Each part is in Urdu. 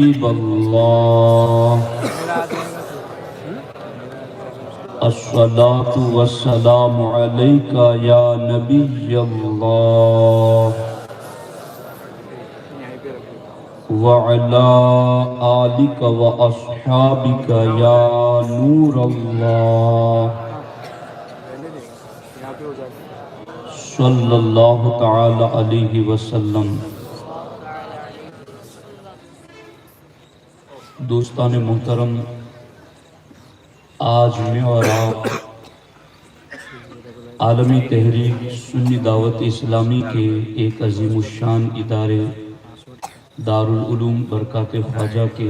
حبیب اللہ الصلاۃ والسلام علیک یا نبی اللہ وعلی آلک واصحابک یا نور اللہ صلی اللہ تعالی علیہ وسلم۔ دوستان محترم، آج میں اور آپ عالمی تحریک سنی دعوت اسلامی کے ایک عظیم الشان ادارے دارالعلوم برکات خواجہ کے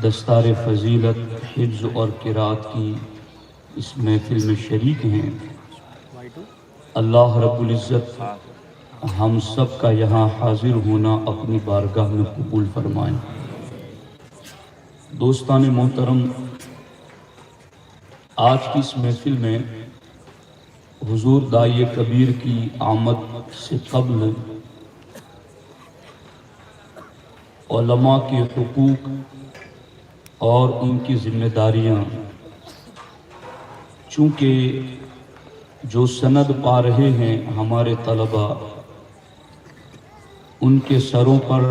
دستار فضیلت حفظ اور قرات کی اس محفل میں شریک ہیں۔ اللہ رب العزت ہم سب کا یہاں حاضر ہونا اپنی بارگاہ میں قبول فرمائیں۔ دوستان محترم، آج کی اس محفل میں حضور داعی کبیر کی آمد سے قبل علماء کے حقوق اور ان کی ذمہ داریاں، چونکہ جو سند پا رہے ہیں ہمارے طلباء، ان کے سروں پر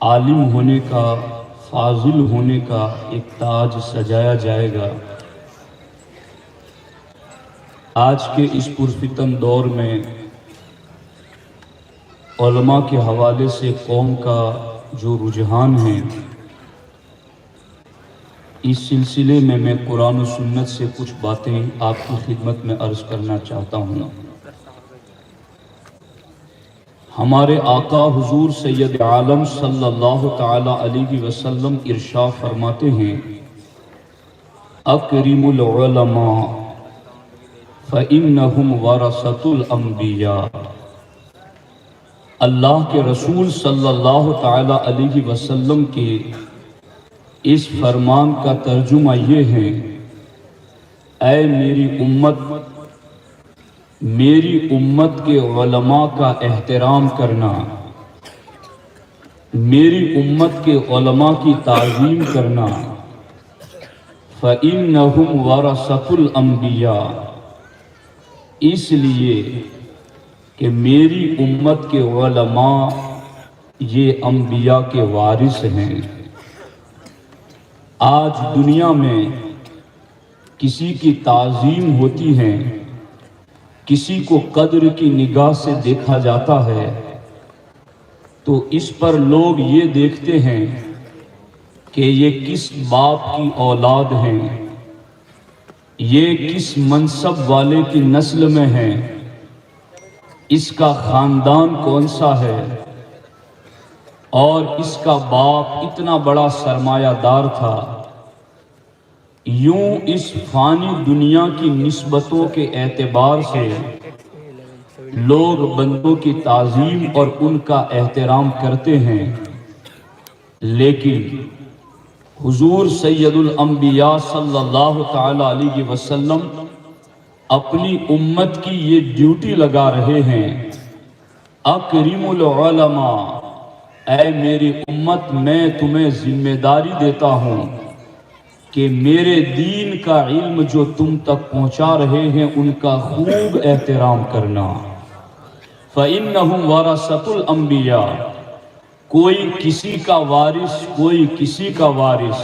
عالم ہونے کا، فاضل ہونے کا ایک تاج سجایا جائے گا۔ آج کے اس پرفتن دور میں علماء کے حوالے سے قوم کا جو رجحان ہے، اس سلسلے میں قرآن و سنت سے کچھ باتیں آپ کی خدمت میں عرض کرنا چاہتا ہوں۔ ہمارے آقا حضور سید عالم صلی اللہ تعالی علیہ وسلم ارشاد فرماتے ہیں، اکرم العلماء فإنہم ورثۃ الانبیاء۔ اللہ کے رسول صلی اللہ تعالی علیہ وسلم کے اس فرمان کا ترجمہ یہ ہے، اے میری امت کے علماء کا احترام کرنا، میری امت کے علماء کی تعظیم کرنا، فَإِنَّهُمْ وَرَثَةُ الْأَنْبِيَاءِ، اس لیے کہ میری امت کے علماء یہ انبیاء کے وارث ہیں۔ آج دنیا میں کسی کی تعظیم ہوتی ہے، کسی کو قدر کی نگاہ سے دیکھا جاتا ہے، تو اس پر لوگ یہ دیکھتے ہیں کہ یہ کس باپ کی اولاد ہیں، یہ کس منصب والے کی نسل میں ہیں، اس کا خاندان کون سا ہے، اور اس کا باپ اتنا بڑا سرمایہ دار تھا۔ یوں اس فانی دنیا کی نسبتوں کے اعتبار سے لوگ بندوں کی تعظیم اور ان کا احترام کرتے ہیں، لیکن حضور سید الانبیاء صلی اللہ تعالی علیہ وسلم اپنی امت کی یہ ڈیوٹی لگا رہے ہیں، اکرم العلماء، اے میری امت، میں تمہیں ذمہ داری دیتا ہوں کہ میرے دین کا علم جو تم تک پہنچا رہے ہیں ان کا خوب احترام کرنا۔ فَإِنَّهُمْ وَرَثَةُ الْأَنْبِيَاءِ، کوئی کسی کا وارث، کوئی کسی کا وارث،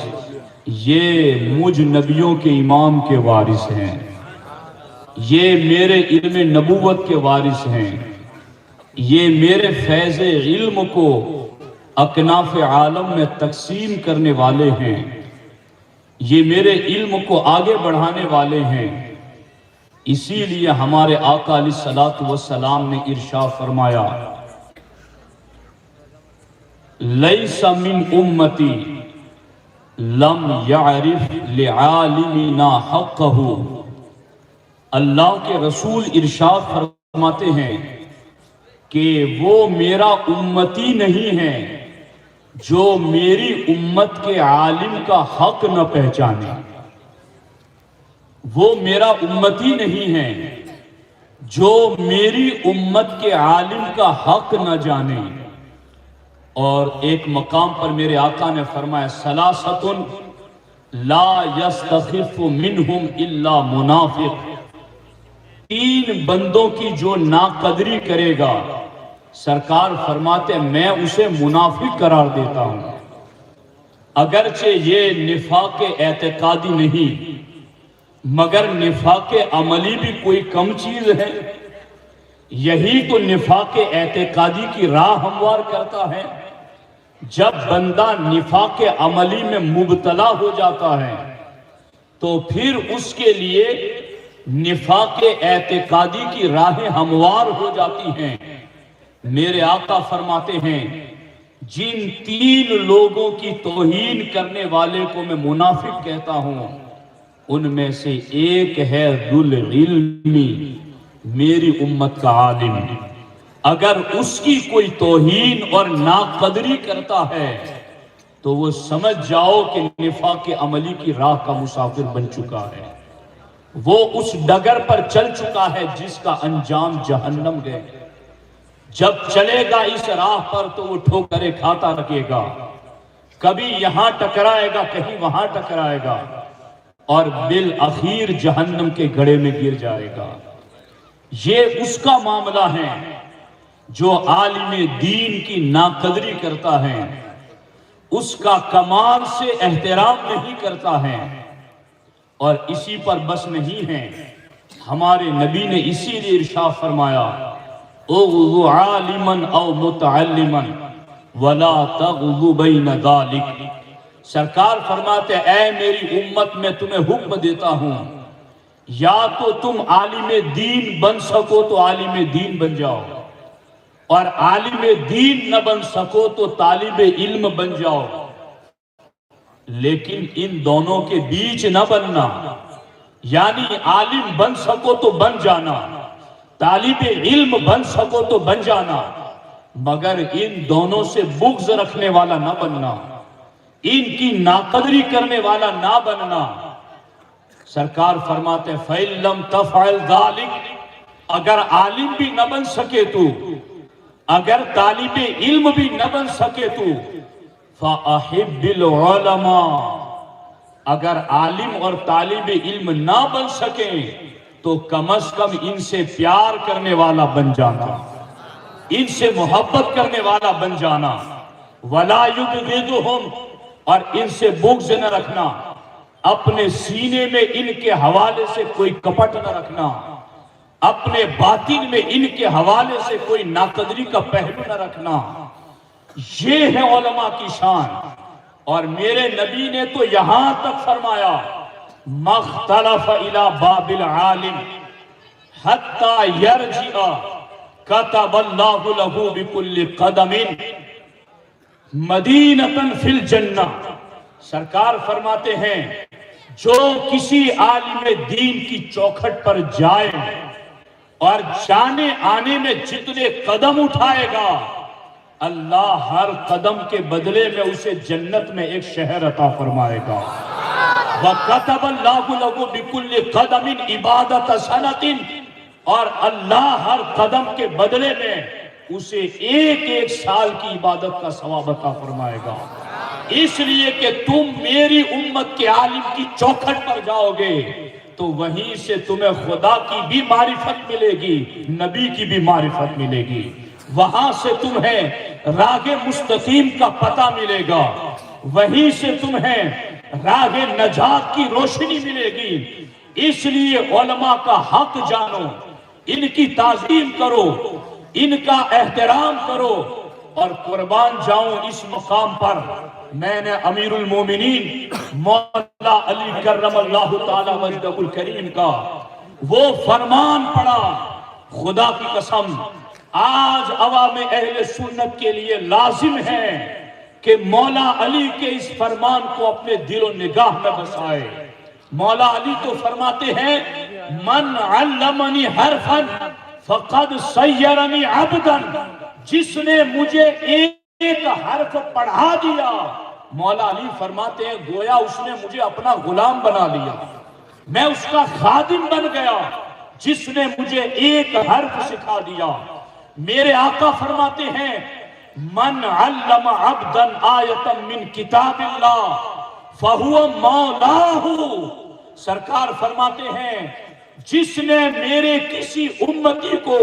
یہ مجھ نبیوں کے امام کے وارث ہیں، یہ میرے علم نبوت کے وارث ہیں، یہ میرے فیض علم کو اکناف عالم میں تقسیم کرنے والے ہیں، یہ میرے علم کو آگے بڑھانے والے ہیں۔ اسی لیے ہمارے آقا علیہ الصلوۃ والسلام نے ارشاد فرمایا، لیس من امتی لم یعرف لعالمنا حقہ۔ اللہ کے رسول ارشاد فرماتے ہیں کہ وہ میرا امتی نہیں ہے جو میری امت کے عالم کا حق نہ پہچانے، وہ میرا امتی نہیں ہے جو میری امت کے عالم کا حق نہ جانے۔ اور ایک مقام پر میرے آقا نے فرمایا ثلاثۃ لا یستخف منہم الا منافق، 3 بندوں کی جو ناقدری کرے گا سرکار فرماتے میں اسے منافق قرار دیتا ہوں، اگرچہ یہ نفاق اعتقادی نہیں مگر نفاق عملی بھی کوئی کم چیز ہے، یہی تو نفاق اعتقادی کی راہ ہموار کرتا ہے۔ جب بندہ نفاق عملی میں مبتلا ہو جاتا ہے تو پھر اس کے لیے نفاق اعتقادی کی راہیں ہموار ہو جاتی ہیں۔ میرے آقا فرماتے ہیں جن 3 لوگوں کی توہین کرنے والے کو میں منافق کہتا ہوں ان میں سے ایک ہے ذو العلمی، میری امت کا عالم، اگر اس کی کوئی توہین اور ناقدری کرتا ہے تو وہ سمجھ جاؤ کہ نفاق عملی کی راہ کا مسافر بن چکا ہے، وہ اس ڈگر پر چل چکا ہے جس کا انجام جہنم ہے۔ جب چلے گا اس راہ پر تو وہ ٹھوکریں کھاتا رکھے گا، کبھی یہاں ٹکرائے گا کہیں وہاں ٹکرائے گا اور بالآخر جہنم کے گڑھے میں گر جائے گا۔ یہ اس کا معاملہ ہے جو عالم دین کی ناقدری کرتا ہے، اس کا کمال سے احترام نہیں کرتا ہے، اور اسی پر بس نہیں ہے، ہمارے نبی نے اسی لیے ارشاد فرمایا اغض عالما او متعلما ولا تغض بین ذالک۔ سرکار فرماتے اے میری امت میں تمہیں حکم دیتا ہوں یا تو تم عالم دین بن سکو تو عالم دین بن جاؤ، اور عالم دین نہ بن سکو تو طالب علم بن جاؤ، لیکن ان دونوں کے بیچ نہ بننا، یعنی عالم بن سکو تو بن جانا، طالب علم بن سکو تو بن جانا، مگر ان دونوں سے بغض رکھنے والا نہ بننا، ان کی ناقدری کرنے والا نہ بننا۔ سرکار فرماتے فَإِن لَمْ تَفْعَلْ ذَلِكَ، اگر عالم بھی نہ بن سکے تو، اگر طالب علم بھی نہ بن سکے تو فَأَحِبِّ الْعُلَمَاء، اگر عالم اور طالب علم نہ بن سکیں تو کم از کم ان سے پیار کرنے والا بن جانا، ان سے محبت کرنے والا بن جانا، وَلَا يُبْغِضُهُمْ، اور ان سے بغض نہ رکھنا، اپنے سینے میں ان کے حوالے سے کوئی کپٹ نہ رکھنا، اپنے باطن میں ان کے حوالے سے کوئی ناقدری کا پہلو نہ رکھنا۔ یہ ہے علماء کی شان، اور میرے نبی نے تو یہاں تک فرمایا مختلف الى باب العالم حتی یرجع کتب اللہ له بکل قدم مدینۃ فی الجنہ۔ سرکار فرماتے ہیں جو کسی عالم دین کی چوکھٹ پر جائے اور جانے آنے میں جتنے قدم اٹھائے گا اللہ ہر قدم کے بدلے میں اسے جنت میں ایک شہر عطا فرمائے گا۔ وَكَتَبَ اللَّهُ لَهُ بِكُلِّ قَدَمٍ عِبَادَةَ سَنَةٍ، اور اللہ ہر قدم کے بدلے میں اسے ایک ایک سال کی عبادت کا ثواب عطا فرمائے گا۔ اس لیے کہ تم میری امت کے عالم کی چوکھٹ پر جاؤ گے تو وہیں سے تمہیں خدا کی بھی معرفت ملے گی، نبی کی بھی معرفت ملے گی، وہاں سے تمہیں راہ مستقیم کا پتہ ملے گا، وہیں سے تمہیں راہ نجات کی روشنی ملے گی۔ اس لیے علماء کا حق جانو، ان کی تعظیم کرو، ان کا احترام کرو، اور قربان جاؤں اس مقام پر میں نے امیر المومنین مولا علی کرم اللہ تعالی وجدہ الکریم کا وہ فرمان پڑھا، خدا کی قسم آج عوام اہل سنت کے لیے لازم ہے کہ مولا علی کے اس فرمان کو اپنے دل و نگاہ میں بسائے۔ مولا علی تو فرماتے ہیں من علمنی حرفا فقد سیرنی عبدا، جس نے مجھے ایک حرف پڑھا دیا، مولا علی فرماتے ہیں گویا اس نے مجھے اپنا غلام بنا لیا، میں اس کا خادم بن گیا جس نے مجھے ایک حرف سکھا دیا۔ میرے آقا فرماتے ہیں من علم عبدا آیتا من کتاب اللہ فہو مولاہ، سرکار فرماتے ہیں جس نے میرے کسی امتی کو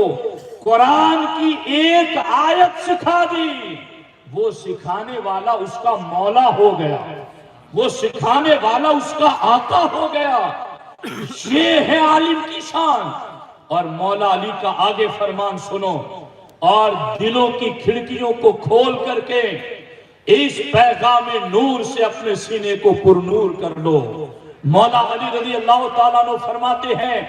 قرآن کی ایک آیت سکھا دی، وہ سکھانے والا اس کا مولا ہو گیا، وہ سکھانے والا اس کا آقا ہو گیا۔ یہ ہے عالم کی شان۔ اور مولا علی کا آگے فرمان سنو، اور دلوں کی کھڑکیوں کو کھول کر کے اس پیغام نور سے اپنے سینے کو پرنور کر لو۔ مولا علی رضی اللہ تعالیٰ عنہ فرماتے ہیں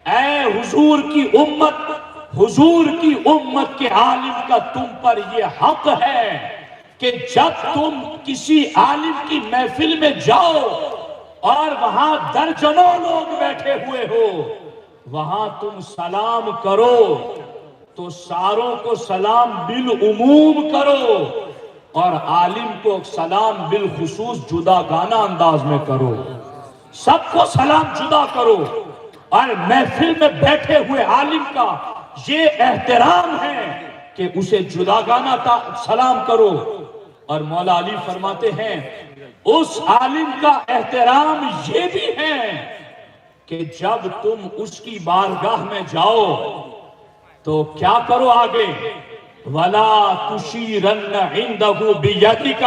اے حضور کی امت، حضور کی امت کے عالم کا تم پر یہ حق ہے کہ جب تم کسی عالم کی محفل میں جاؤ اور وہاں درجنوں لوگ بیٹھے ہوئے ہو، وہاں تم سلام کرو تو ساروں کو سلام بالعموم کرو، اور عالم کو سلام بالخصوص جدا گانا انداز میں کرو، سب کو سلام جدا کرو۔ اور محفل میں بیٹھے ہوئے عالم کا یہ احترام ہے کہ اسے جدا گانا سلام کرو۔ اور مولا علی فرماتے ہیں اس عالم کا احترام یہ بھی ہے کہ جب تم اس کی بارگاہ میں جاؤ تو کیا کرو آگے، وَلَا تُشِيرَنَّ عِنْدَهُ بِيَدِكَ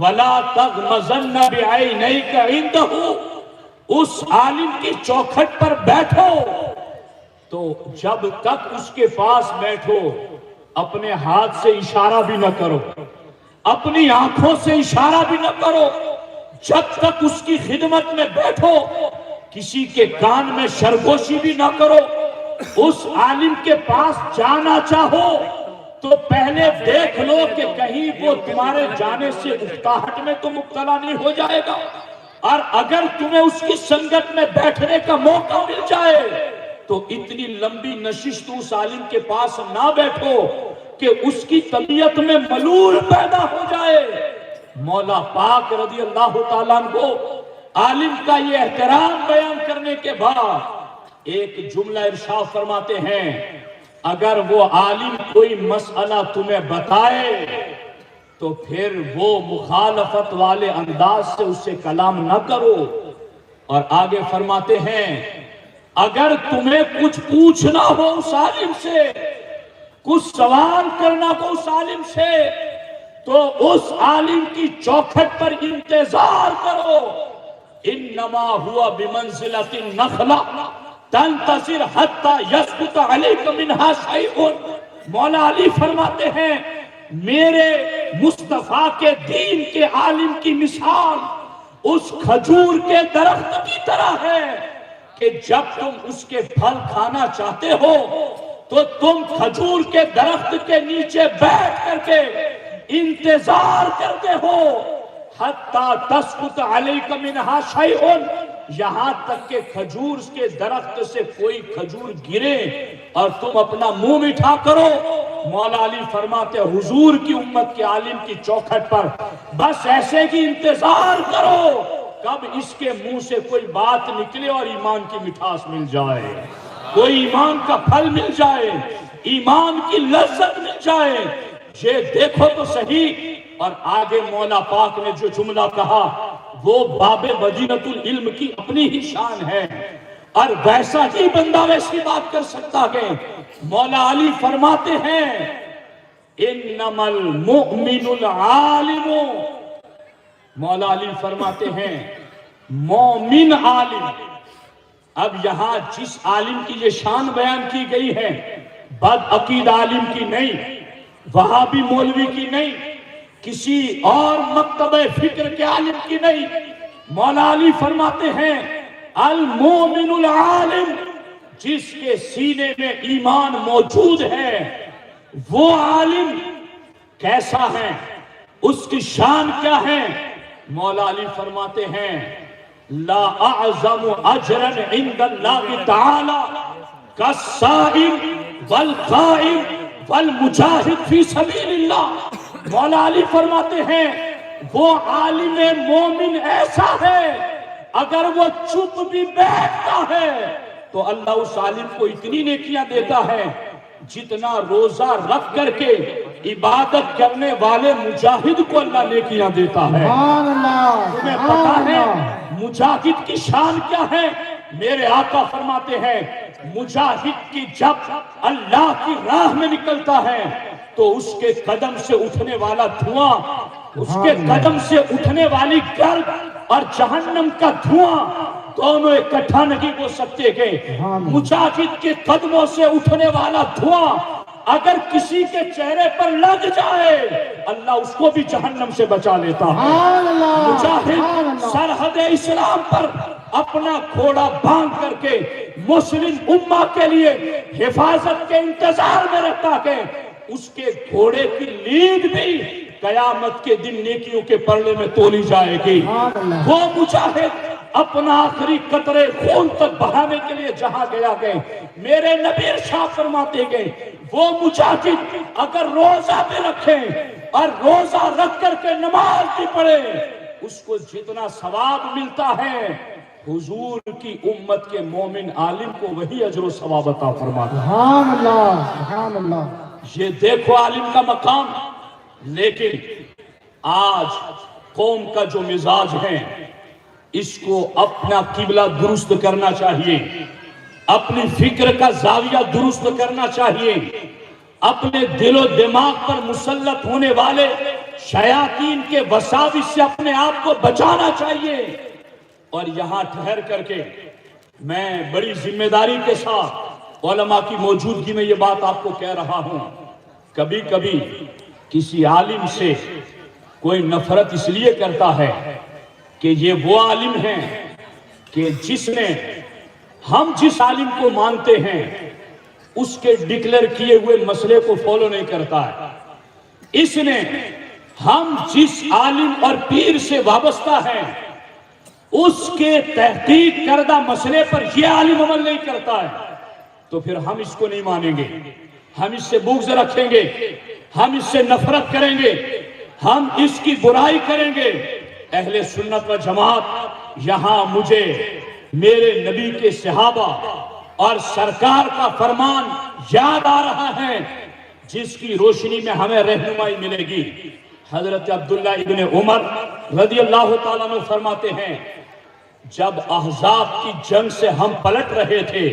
وَلَا تَغْمَزَنَّ بِعَيْنَيْكَ عِنْدَهُ۔ اس عالم کی چوکھٹ پر بیٹھو تو جب تک اس کے پاس بیٹھو اپنے ہاتھ سے اشارہ بھی نہ کرو، اپنی آنکھوں سے اشارہ بھی نہ کرو، جب تک اس کی خدمت میں بیٹھو کسی کے کان میں سرگوشی بھی نہ کرو۔ اس عالم کے پاس جانا چاہو تو پہلے دیکھ لو کہ کہیں وہ تمہارے جانے سے اکتاہٹ میں تو مبتلا نہیں ہو جائے گا، اور اگر تمہیں اس کی سنگت میں بیٹھنے کا موقع مل جائے تو اتنی لمبی نشست اس عالم کے پاس نہ بیٹھو کہ اس کی طبیعت میں ملول پیدا ہو جائے۔ مولا پاک رضی اللہ تعالیٰ عنہ عالم کا یہ احترام بیان کرنے کے بعد ایک جملہ ارشاد فرماتے ہیں اگر وہ عالم کوئی مسئلہ تمہیں بتائے تو پھر وہ مخالفت والے انداز سے اس سے کلام نہ کرو۔ اور آگے فرماتے ہیں اگر تمہیں کچھ پوچھنا ہو اس عالم سے، کچھ سوال کرنا ہو اس عالم سے، تو اس عالم کی چوکھٹ پر انتظار کرو۔ انما ہوا بمنزلۃ النخلہ تنتظر حتی یسقط علیک منہا شیء۔ مولا علی فرماتے ہیں میرے مصطفیٰ کے دین کے عالم کی مثال اس کھجور کے درخت کی طرح ہے کہ جب تم اس کے پھل کھانا چاہتے ہو تو تم کھجور کے درخت کے نیچے بیٹھ کر کے انتظار کرتے ہو حتی تسقط علیک منہا شیء، یہاں تک کہ کھجور کے درخت سے کوئی کھجور گرے اور تم اپنا منہ میٹھا کرو۔ مولا علی فرماتے حضور کی امت کے عالم کی چوکھٹ پر بس ایسے ہی انتظار کرو کب اس کے منہ سے کوئی بات نکلے اور ایمان کی مٹھاس مل جائے، کوئی ایمان کا پھل مل جائے، ایمان کی لذت مل جائے۔ یہ دیکھو تو صحیح۔ اور آگے مولا پاک نے جو جملہ کہا وہ باب مدینۃ العلم کی اپنی ہی شان ہے، اور ویسا ہی بندہ ویسی بات کر سکتا ہے۔ مولا علی فرماتے ہیں انما المؤمن العالم، مولا علی فرماتے ہیں مومن عالم۔ اب یہاں جس عالم کی یہ شان بیان کی گئی ہے بد عقید عالم کی نہیں، وہابی مولوی کی نہیں، کسی اور مکتبہ فکر کے عالم کی نہیں۔ مولا علی فرماتے ہیں المومن العالم، جس کے سینے میں ایمان موجود ہے وہ عالم کیسا ہے، اس کی شان کیا ہے؟ مولا علی فرماتے ہیں لا اعظم اجرا عند اللہ تعالی کالصائم والقائم والمجاہد فی سبیل اللہ۔ مولا علی فرماتے ہیں وہ عالم مومن ایسا ہے اگر وہ چپ بھی بیٹھتا ہے تو اللہ اس عالم کو اتنی نیکیاں دیتا ہے جتنا روزہ رکھ کر کے عبادت کرنے والے مجاہد کو اللہ نیکیاں دیتا ہے۔ تمہیں پتا ہے مجاہد کی شان کیا ہے؟ میرے آقا فرماتے ہیں مجاہد کی جب اللہ کی راہ میں نکلتا ہے تو اس کے قدم سے اٹھنے والا دھواں، اس کے قدم سے اٹھنے والی گرد اور جہنم کا دھواں دونوں اکٹھا نہیں ہو سکتے کہ مجاہد کے قدموں سے اٹھنے والا دھواں اگر کسی کے چہرے پر لگ جائے اللہ اس کو بھی جہنم سے بچا لیتا ہے۔ مجاہد سرحد اسلام پر اپنا گھوڑا باندھ کر کے مسلم امہ کے لیے حفاظت کے انتظار میں رہتا ہے، اس کے گھوڑے کی لید بھی قیامت کے دن نیکیوں کے پلڑے میں تولی جائے گی۔ وہ مجاہد اپنا آخری قطرے خون تک بہانے کے لیے جہاں گیا گئے، میرے نبی ارشاد فرماتے گئے وہ مجاہد اگر روزہ بھی رکھیں اور روزہ رکھ کر کے نماز بھی پڑھے اس کو جتنا ثواب ملتا ہے حضور کی امت کے مومن عالم کو وہی اجر و ثواب عطا فرماتا ہے۔ سبحان اللہ، سبحان اللہ۔ یہ دیکھو عالم کا مقام۔ لیکن آج قوم کا جو مزاج ہے اس کو اپنا قبلہ درست کرنا چاہیے، اپنی فکر کا زاویہ درست کرنا چاہیے، اپنے دل و دماغ پر مسلط ہونے والے شیاطین کے وساوس سے اپنے آپ کو بچانا چاہیے۔ اور یہاں ٹھہر کر کے میں بڑی ذمہ داری کے ساتھ علماء کی موجودگی میں یہ بات آپ کو کہہ رہا ہوں، کبھی کبھی کسی عالم سے کوئی نفرت اس لیے کرتا ہے کہ یہ وہ عالم ہیں کہ جس نے ہم جس عالم کو مانتے ہیں اس کے ڈکلیئر کیے ہوئے مسئلے کو فالو نہیں کرتا ہے، اس نے ہم جس عالم اور پیر سے وابستہ ہیں اس کے تحقیق کردہ مسئلے پر یہ عالم عمل نہیں کرتا ہے تو پھر ہم اس کو نہیں مانیں گے، ہم اس سے بغض رکھیں گے، ہم اس سے نفرت کریں گے، ہم اس کی برائی کریں گے۔ اہل سنت و جماعت یہاں مجھے میرے نبی کے صحابہ اور سرکار کا فرمان یاد آ رہا ہے جس کی روشنی میں ہمیں رہنمائی ملے گی۔ حضرت عبداللہ ابن عمر رضی اللہ تعالیٰ عنہ فرماتے ہیں جب احزاب کی جنگ سے ہم پلٹ رہے تھے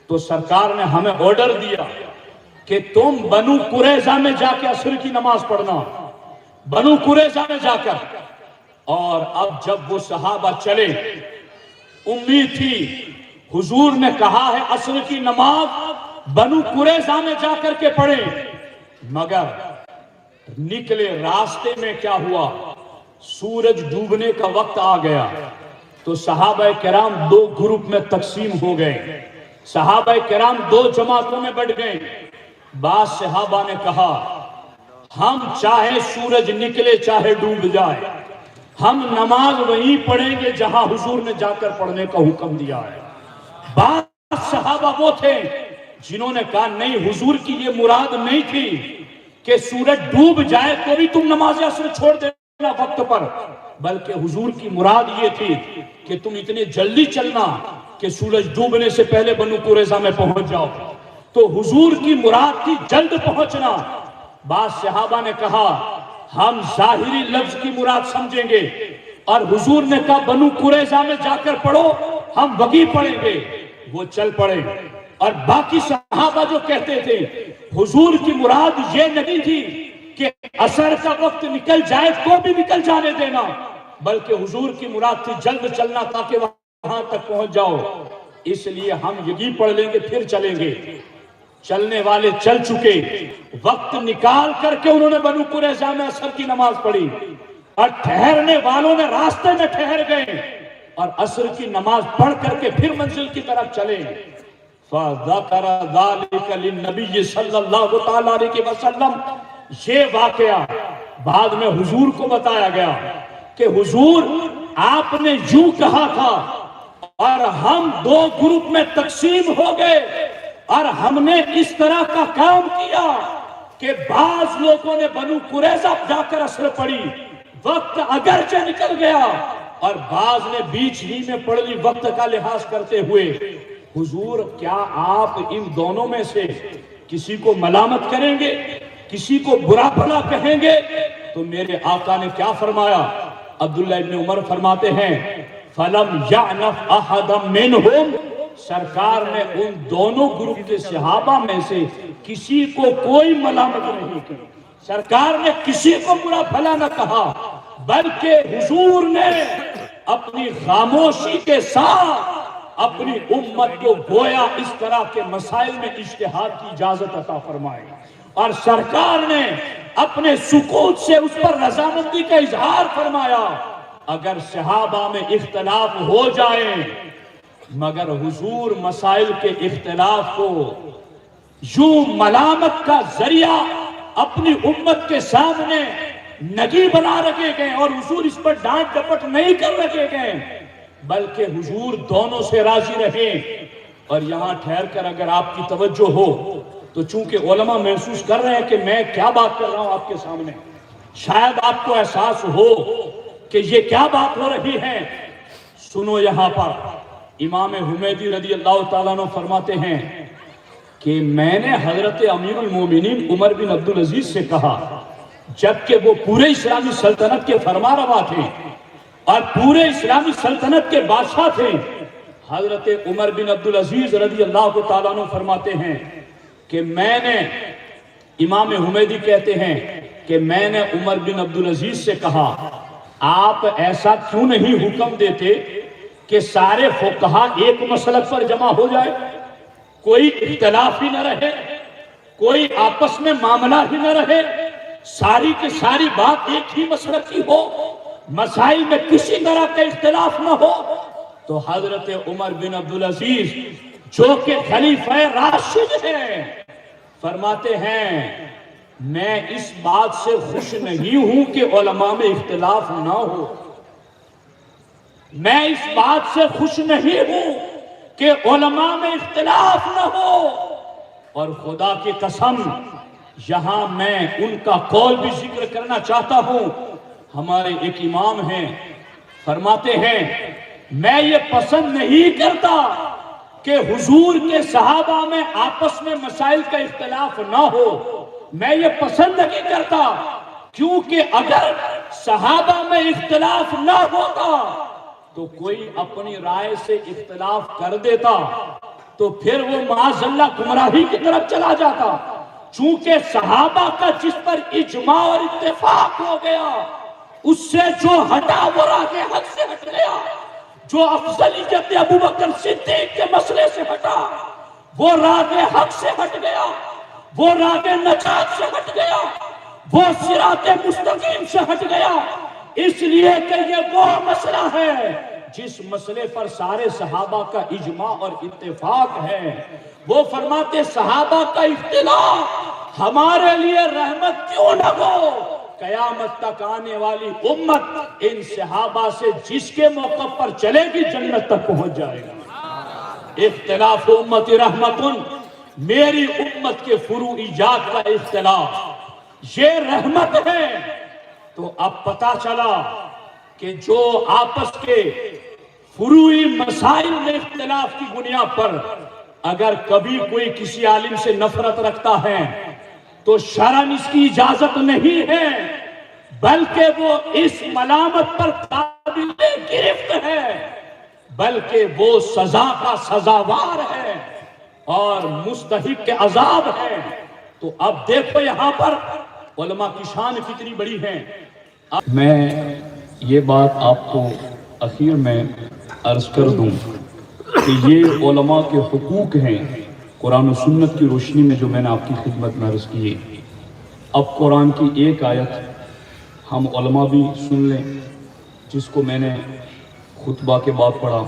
تو سرکار نے ہمیں آرڈر دیا کہ تم بنو قریظہ میں جا کے عصر کی نماز پڑھنا، بنو قریظہ میں جا کر۔ اور اب جب وہ صحابہ چلے امید تھی حضور نے کہا ہے عصر کی نماز بنو قریظہ میں جا کر کے پڑھیں، مگر نکلے راستے میں کیا ہوا، سورج ڈوبنے کا وقت آ گیا تو صحابہ کرام دو گروپ میں تقسیم ہو گئے، صحابہ کرام دو جماعتوں میں بٹ گئے۔ بعض صحابہ نے کہا ہم چاہے سورج نکلے چاہے ڈوب جائے ہم نماز وہیں پڑھیں گے جہاں حضور نے جا کر پڑھنے کا حکم دیا ہے۔ بعض صحابہ وہ تھے جنہوں نے کہا نہیں، حضور کی یہ مراد نہیں تھی کہ سورج ڈوب جائے تو بھی تم نماز عصر چھوڑ دینا وقت پر، بلکہ حضور کی مراد یہ تھی کہ تم اتنے جلدی چلنا کہ سورج ڈوبنے سے پہلے بنو قریظہ میں پہنچ جاؤ۔ تو حضور کی مراد تھی جلد پہنچنا۔ بعض صحابہ نے کہا ہم ظاہری لفظ کی مراد سمجھیں گے اور حضور نے کہا بنو قریظہ میں جا کر پڑھو، ہم وہیں پڑھیں گے، وہ چل پڑے۔ اور باقی صحابہ جو کہتے تھے حضور کی مراد یہ نہیں تھی کہ عصر کا وقت نکل جائے تو بھی نکل جانے دینا، بلکہ حضور کی مراد تھی جلد چلنا تاکہ وہاں تک پہنچ جاؤ، اس لیے ہم یہی پڑھ لیں گے پھر چلیں گے۔ چلنے والے چل چکے، وقت نکال کر کے انہوں نے بنو قریظہ میں عصر کی نماز پڑھی، اور ٹھہرنے والوں نے راستے میں ٹھہر گئے اور عصر کی نماز پڑھ کر کے پھر منزل کی طرف چلے۔ فَذَكَرَ ذَلِكَ لِلنَّبِيِّ صلی اللہ تعالیٰ علیہ وسلم، یہ واقعہ بعد میں حضور کو بتایا گیا کہ حضور آپ نے یوں کہا تھا اور ہم دو گروپ میں تقسیم ہو گئے اور ہم نے اس طرح کا کام کیا کہ بعض لوگوں نے بنو قریظہ جا کر عصر پڑھی، وقت اگرچہ نکل گیا، اور بعض نے بیچ ہی میں پڑھ لی وقت کا لحاظ کرتے ہوئے۔ حضور کیا آپ ان دونوں میں سے کسی کو ملامت کریں گے؟ کسی کو برا بھلا کہیں گے تو میرے آقا نے کیا فرمایا؟ عبداللہ ابن عمر فرماتے ہیں فَلَمْ يَعْنَفْ أَحَدًا مِّنْهُمْ، سرکار نے ان دونوں گروپ کے صحابہ میں سے کسی کو کوئی ملامت نہیں کی، سرکار نے کسی کو برا بھلا نہ کہا، بلکہ حضور نے اپنی خاموشی کے ساتھ اپنی امت کو گویا اس طرح کے مسائل میں اجتہاد کی اجازت عطا فرمائی، اور سرکار نے اپنے سکوت سے اس پر رضامندی کا اظہار فرمایا۔ اگر صحابہ میں اختلاف ہو جائے مگر حضور مسائل کے اختلاف کو یوں ملامت کا ذریعہ اپنی امت کے سامنے نگی بنا رکھے گئے اور حضور اس پر ڈانٹ ڈپٹ نہیں کر رکھے گئے، بلکہ حضور دونوں سے راضی رہے۔ اور یہاں ٹھہر کر اگر آپ کی توجہ ہو تو چونکہ علماء محسوس کر رہے ہیں کہ میں کیا بات کر رہا ہوں آپ کے سامنے، شاید آپ کو احساس ہو کہ یہ کیا بات ہو رہی ہے، سنو۔ یہاں پر امام حمیدی رضی اللہ تعالیٰ عنہ فرماتے ہیں کہ میں نے حضرت امیر المومنین عمر بن عبدالعزیز سے کہا، جبکہ وہ پورے اسلامی سلطنت کے فرما روا تھے اور پورے اسلامی سلطنت کے بادشاہ تھے، حضرت عمر بن عبدالعزیز رضی اللہ تعالیٰ عنہ فرماتے ہیں کہ میں نے، امام حمیدی کہتے ہیں کہ میں نے عمر بن عبدالعزیز سے کہا آپ ایسا کیوں نہیں حکم دیتے کہ سارے فقہا ایک مسلک پر جمع ہو جائے، کوئی اختلاف ہی نہ رہے، کوئی آپس میں معاملہ ہی نہ رہے، ساری کی ساری بات ایک ہی مسلک کی ہو، مسائل میں کسی طرح کا اختلاف نہ ہو۔ تو حضرت عمر بن عبدالعزیز جو کہ خلیفہ راشد ہیں فرماتے ہیں میں اس بات سے خوش نہیں ہوں کہ علماء میں اختلاف نہ ہو، میں اس بات سے خوش نہیں ہوں کہ علماء میں اختلاف نہ ہو، اور خدا کی قسم یہاں میں ان کا قول بھی ذکر کرنا چاہتا ہوں۔ ہمارے ایک امام ہیں فرماتے ہیں میں یہ پسند نہیں کرتا کہ حضور کے صحابہ میں آپس میں مسائل کا اختلاف نہ ہو، میں یہ پسند نہیں کرتا، کیونکہ اگر صحابہ میں اختلاف نہ ہوتا تو کوئی اپنی رائے سے اختلاف کر دیتا تو پھر وہ معاذ اللہ گمراہی کی طرف چلا جاتا۔ چونکہ صحابہ کا جس پر اجماع اور اتفاق ہو گیا اس سے جو ہٹا وہ راہ حق سے ہٹ گیا، جو افضلیت ابوبکر صدیق کے مسئلے سے ہٹا وہ راہ حق سے ہٹ گیا، وہ راہ نجات سے ہٹ گیا، وہ صراط مستقیم سے ہٹ گیا، اس لیے کہ یہ وہ مسئلہ ہے جس مسئلے پر سارے صحابہ کا اجماع اور اتفاق ہے۔ وہ فرماتے صحابہ کا اختلاف ہمارے لیے رحمت کیوں نہ ہو، قیامت تک آنے والی امت ان صحابہ سے جس کے موقع پر چلے گی جنت تک پہنچ جائے گا۔ اختلاف امت رحمتن، میری امت کے فروعیات کا اختلاف یہ رحمت ہے۔ تو اب پتا چلا کہ جو آپس کے فروعی مسائل میں اختلاف کی بنیاد پر اگر کبھی کوئی کسی عالم سے نفرت رکھتا ہے تو شرعاً اس کی اجازت نہیں ہے، بلکہ وہ اس ملامت پر قابل گرفت ہے، بلکہ وہ سزا کا سزاوار ہے اور مستحق کے عذاب ہے۔ تو اب دیکھو یہاں پر علماء کی شان کتنی بڑی ہے۔ میں یہ بات آپ کو اخیر میں عرض کر دوں کہ یہ علماء کے حقوق ہیں قرآن و سنت کی روشنی میں جو میں نے آپ کی خدمت میں عرض کیے۔ اب قرآن کی ایک آیت ہم علماء بھی سن لیں جس کو میں نے خطبہ کے بعد پڑھا۔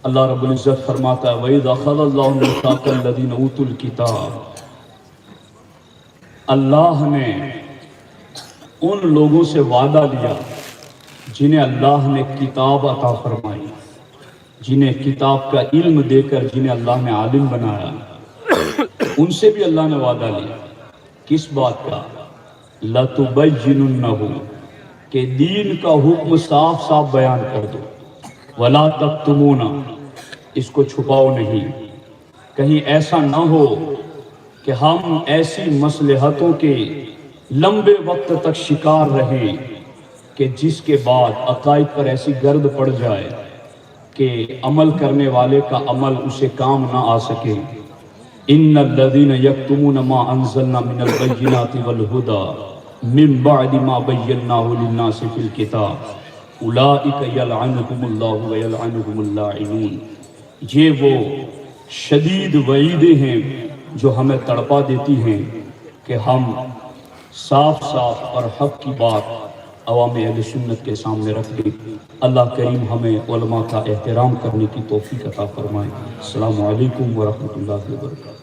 اللہ رب العزت فرماتا ہے وَإِذْ أَخَذَ اللَّهُ مِيثَاقَ الَّذِينَ أُوتُوا الْكِتَابَ، اللہ نے ان لوگوں سے وعدہ لیا جنہیں اللہ نے کتاب عطا فرمائی، جنہیں کتاب کا علم دے کر جنہیں اللہ نے عالم بنایا، ان سے بھی اللہ نے وعدہ لیا کس بات کا؟ لَتُبَيِّنُنَّهُ، کہ دین کا حکم صاف صاف بیان کر دو، وَلَا تَكْتُمُونَ، اس کو چھپاؤ نہیں۔ کہیں ایسا نہ ہو کہ ہم ایسی مصلحتوں کے لمبے وقت تک شکار رہیں کہ جس کے بعد عقائد پر ایسی گرد پڑ جائے کہ عمل کرنے والے کا عمل اسے کام نہ آ سکے۔ ان الذین یکتمون ما انزلنا من البینات والہدی من بعد ما بیناہ للناس فی الکتاب اولئک یلعنہم اللہ ویلعنہم اللاعنون۔ یہ وہ شدید وعیدیں ہیں جو ہمیں تڑپا دیتی ہیں کہ ہم صاف صاف اور حق کی بات عوام اہل سنت کے سامنے رکھ دیں۔ اللہ کریم ہمیں علماء کا احترام کرنے کی توفیق عطا فرمائے۔ السلام علیکم ورحمۃ اللہ وبرکاتہ۔